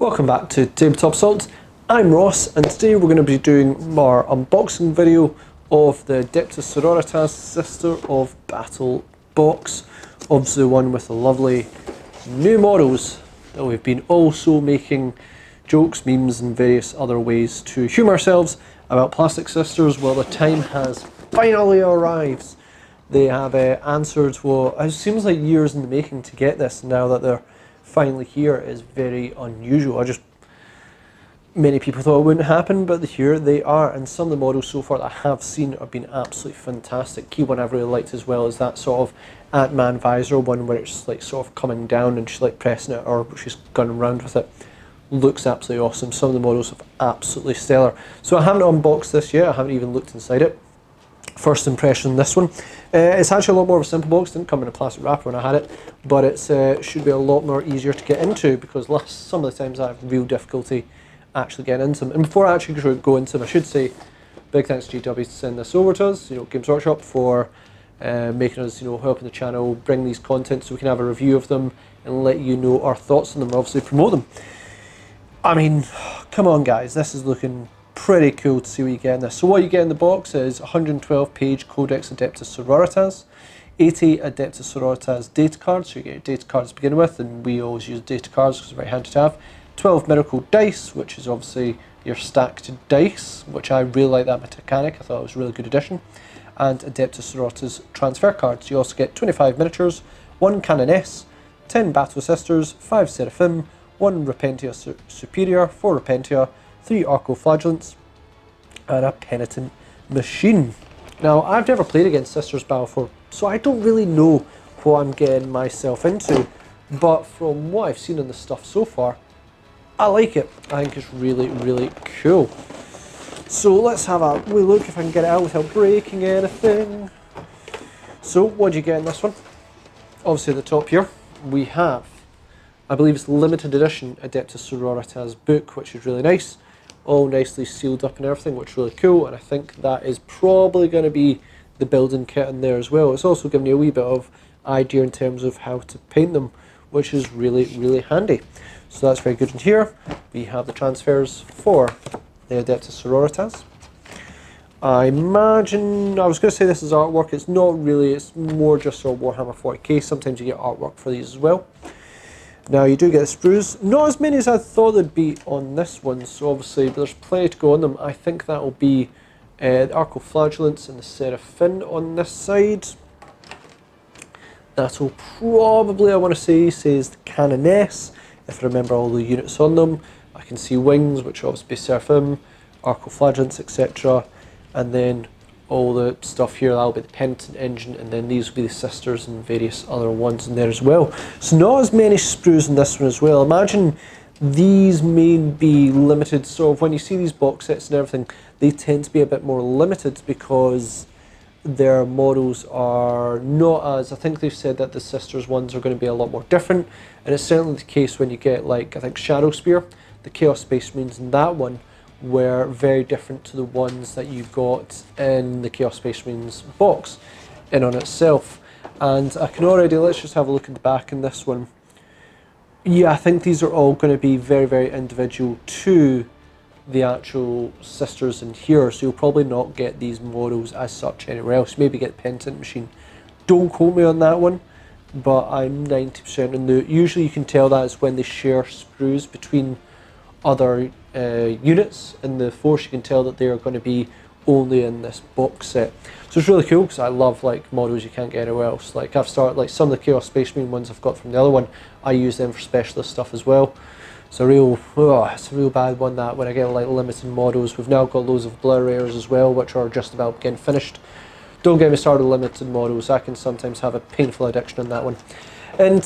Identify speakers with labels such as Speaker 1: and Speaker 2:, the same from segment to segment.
Speaker 1: Welcome back to Tabletop Sororitas. I'm Ross, and today we're going to be doing our unboxing video of the Adeptus Sororitas Sister of Battle box. Obviously the one with the lovely new models that we've been also making jokes, memes and various other ways to humour ourselves about plastic sisters. Well, the time has finally arrived. They have answered what it seems like years in the making to get this. Now that they're finally here is very unusual. Many people thought it wouldn't happen, but here they are, and some of the models so far that I have seen have been absolutely fantastic. Key one I've really liked as well is that sort of Ant-Man visor one where it's like sort of coming down and she's like pressing it, or she's going around with it. Looks absolutely awesome. Some of the models are absolutely stellar. So I haven't unboxed this yet, I haven't even looked inside it. First impression, this one. It's actually a lot more of a simple box. Didn't come in a plastic wrapper when I had it, but it should be a lot more easier to get into because some of the times I have real difficulty actually getting into them. And before I actually go into them, I should say big thanks to GW to send this over to us, Games Workshop, for making us, helping the channel bring these content so we can have a review of them and let you know our thoughts on them, obviously promote them. I mean, come on guys, this is looking pretty cool to see what you get in this. So what you get in the box is 112 page Codex Adeptus Sororitas, 80 Adeptus Sororitas data cards, so you get your data cards to begin with, and we always use data cards because they're very handy to have. 12 miracle dice, which is obviously your stacked dice, which I really like that mechanic. I thought it was a really good addition. And Adeptus Sororitas transfer cards. You also get 25 miniatures, 1 Canoness, 10 Battle Sisters, 5 Seraphim, 1 Repentia Superior, 4 Repentia, 3 Arco-Flagellants, and a Penitent Machine. Now, I've never played against Sisters Battle before, so I don't really know what I'm getting myself into, but from what I've seen in the stuff so far, I like it. I think it's really, really cool. So let's have a wee look if I can get it out without breaking anything. So what do you get in this one? Obviously at the top here, we have, I believe it's limited edition Adepta Sororitas book, which is really nice. All nicely sealed up and everything, which is really cool, and I think that is probably going to be the building kit in there as well. It's also giving you a wee bit of idea in terms of how to paint them, which is really, really handy. So that's very good. In here we have the transfers for the Adepta Sororitas. I imagine, I was going to say this is artwork, it's not really, it's more just sort of Warhammer 40k. Sometimes you get artwork for these as well. Now you do get the sprues, not as many as I thought there'd be on this one, so obviously there's plenty to go on them. I think that will be the Arco-Flagellants and the Seraphim on this side. That'll probably, I want to say, says the Canoness, if I remember all the units on them. I can see wings, which will obviously be Seraphim, Arco-Flagellants, etc. And then all the stuff here, that'll be the Penitent Engine, and then these will be the Sisters and various other ones in there as well. So not as many sprues in this one as well. Imagine these may be limited, so when you see these box sets and everything, they tend to be a bit more limited because their models are not as, I think they've said that the Sisters ones are going to be a lot more different, and it's certainly the case when you get, like, I think Shadow Spear, the Chaos Space Marines in that one were very different to the ones that you got in the Chaos Space Marines box in on itself. And I can already, let's just have a look at the back in this one. Yeah, I think these are all going to be very, very individual to the actual Sisters in here, so you'll probably not get these models as such anywhere else. Maybe get the Penitent Machine. Don't quote me on that one, but I'm 90% in the, usually you can tell that is when they share sprues between other units in the force. You can tell that they are going to be only in this box set. So it's really cool because I love like models you can't get anywhere else. Like I've started, like some of the Chaos Space Marine ones I've got from the other one, I use them for specialist stuff as well. It's a real bad one that when I get like limited models. We've now got loads of blur rares as well, which are just about getting finished. Don't get me started with limited models. I can sometimes have a painful addiction on that one. And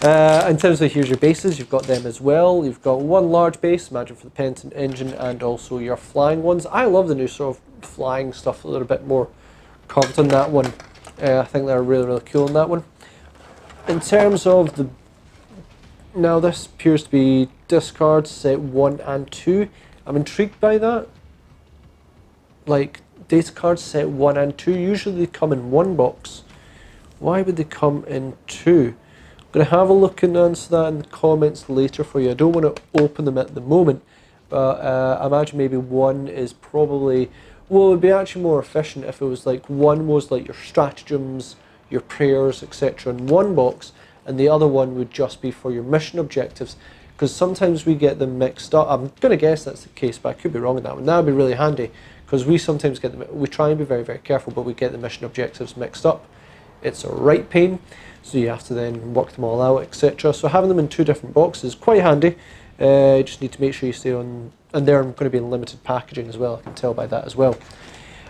Speaker 1: in terms of, here's your bases, you've got them as well. You've got one large base, imagine for the Penitent Engine, and also your flying ones. I love the new sort of flying stuff, a little bit more carved on that one. I think they're really, really cool on that one. In terms of the, now this appears to be discards set 1 and 2. I'm intrigued by that. Like, data cards set 1 and 2, usually they come in one box. Why would they come in two? I'm going to have a look and answer that in the comments later for you. I don't want to open them at the moment, but I imagine maybe one is probably, well, it would be actually more efficient if it was like one was like your stratagems, your prayers, etc. in one box, and the other one would just be for your mission objectives, because sometimes we get them mixed up. I'm going to guess that's the case, but I could be wrong on that one. That would be really handy, because we sometimes get them, we try and be very, very careful, but we get the mission objectives mixed up. It's a right pain, so you have to then work them all out, etc. So having them in two different boxes is quite handy. You just need to make sure you stay on, and they're going to be in limited packaging as well, I can tell by that as well.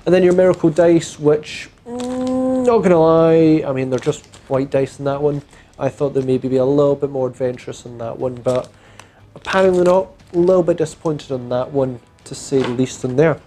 Speaker 1: And then your miracle dice, which, not going to lie, I mean, they're just white dice in that one. I thought they'd maybe be a little bit more adventurous in that one, but apparently not. A little bit disappointed on that one, to say the least, in there.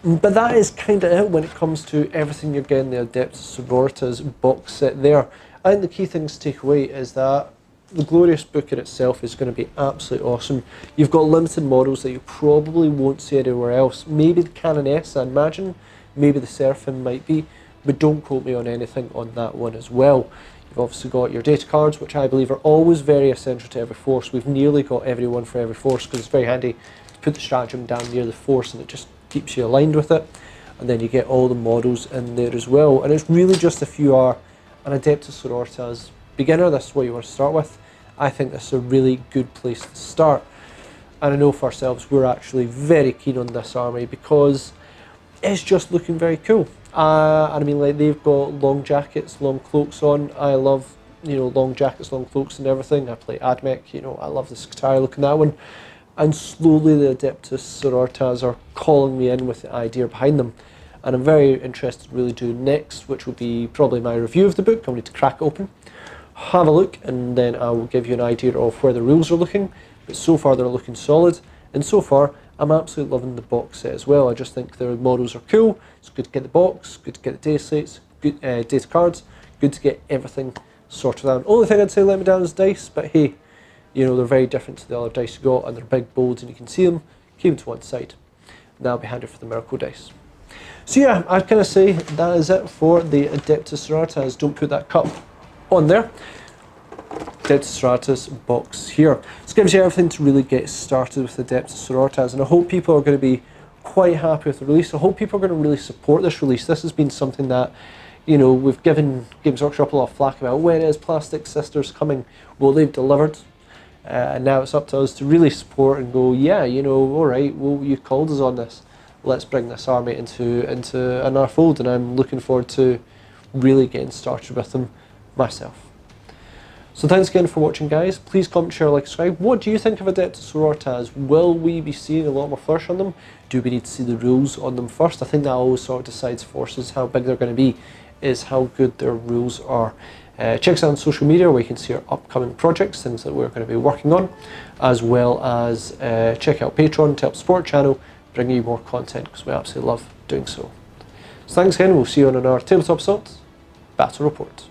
Speaker 1: But that is kind of it when it comes to everything you're getting the Adeptus Sororitas box set there. I think the key things to take away is that the Glorious book in itself is going to be absolutely awesome. You've got limited models that you probably won't see anywhere else. Maybe the Canoness, I imagine. Maybe the Seraphim might be. But don't quote me on anything on that one as well. You've obviously got your data cards, which I believe are always very essential to every force. We've nearly got every one for every force, because it's very handy to put the stratagem down near the force and it just keeps you aligned with it. And then you get all the models in there as well. And it's really just if you are an Adeptus Sororitas beginner, this is what you want to start with. I think this is a really good place to start. And I know for ourselves, we're actually very keen on this army because it's just looking very cool. And I mean, like, they've got long jackets, long cloaks on. I love, long jackets, long cloaks and everything. I play Admech, I love the Skitarii look in that one. And slowly the Adeptus Sororitas are calling me in with the idea behind them. And I'm very interested in really doing next, which will be probably my review of the book. I'll need to crack it open, have a look, and then I will give you an idea of where the rules are looking. But so far they're looking solid, and so far I'm absolutely loving the box set as well. I just think their models are cool. It's good to get the box, good to get the data slates, good data cards, good to get everything sorted out. Only thing I'd say let me down is dice, but hey, they're very different to the other dice you got, and they're big, bold, and you can see them. Keep them to one side. And that'll be handy for the miracle dice. So yeah, I'd kind of say that is it for the Adeptus Sororitas. Don't put that cup on there. Adeptus Sororitas box here. This gives you everything to really get started with Adeptus Sororitas, and I hope people are going to be quite happy with the release. I hope people are going to really support this release. This has been something that, we've given Games Workshop a lot of flack about. When is Plastic Sisters coming? Well, they've delivered. And now it's up to us to really support and go, yeah, alright, well, you called us on this. Let's bring this army into our fold, and I'm looking forward to really getting started with them myself. So thanks again for watching, guys. Please comment, share, like, subscribe. What do you think of Adeptus Sororitas? Will we be seeing a lot more flourish on them? Do we need to see the rules on them first? I think that always sort of decides forces how big they're going to be, is how good their rules are. Check us out on social media where you can see our upcoming projects, things that we're going to be working on, as well as check out Patreon to help support the channel, bring you more content, because we absolutely love doing so. So thanks again, we'll see you on our Tabletop Assault Battle Report.